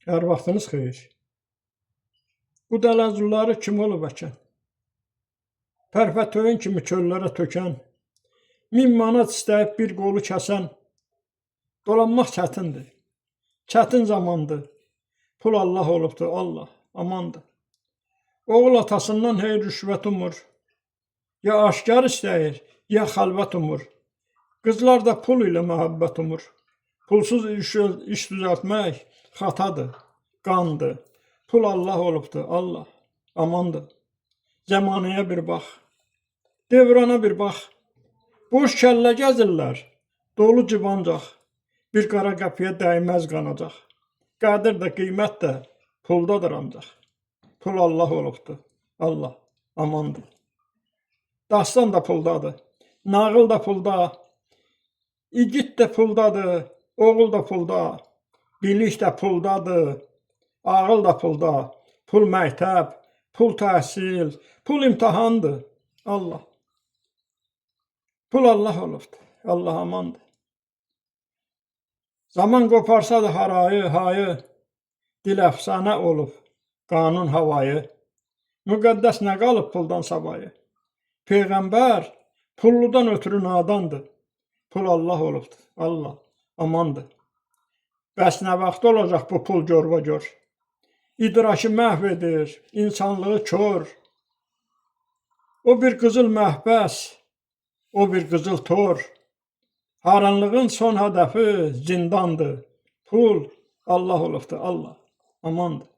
Hər vaxtınız xeyir. Bu dələcülləri kim olub əkən? Pərpətöyün kimi çöllərə tökən, 1000 manat istəyib bir qolu kəsən, dolanmaq çətindir, çətin zamandır. Pul Allah olubdur, Allah, amandır. Oğul atasından hey rüşvət umur, ya aşkar istəyir, ya xəlvət umur. Qızlar da pul ilə məhəbbət umur. Pulsuz iş düzəltmək xatadır, qandır. Pul Allah olubdur, Allah, amandır. Zəmanəyə bir bax, devrana bir bax. Boş kəllə gəzirlər, dolu cibancaq. Bir qara qəpiyə dəyməz qanacaq. Qədir də, qiymət də puldadır ancaq. Pul Allah olubdur, Allah, amandır. Dastan da puldadır, nağıl da pulda, igid də puldadır, oğul da pulda, bilik də puldadır, ağıl da pulda. Pul məktəb, pul təhsil, pul imtahandır, Allah. Pul Allah olubdur, Allah amandır. Zaman qoparsa da harayı, hayı, dil əfsanə olub, qanun havayı. Müqəddəs nə qalıb puldan savayı? Peyğəmbər pulludan ötürü nadandır. Pul Allah olubdur, Allah, amandır. Bəs nə vaxt olacaq bu pul görva-gör? İdraki məhv edir, insanlığı kör. O bir qızıl məhbəs, o bir qızıl tor. Haranlığın son hədəfi zindandır. Pul Allah olubdur, Allah, amandır.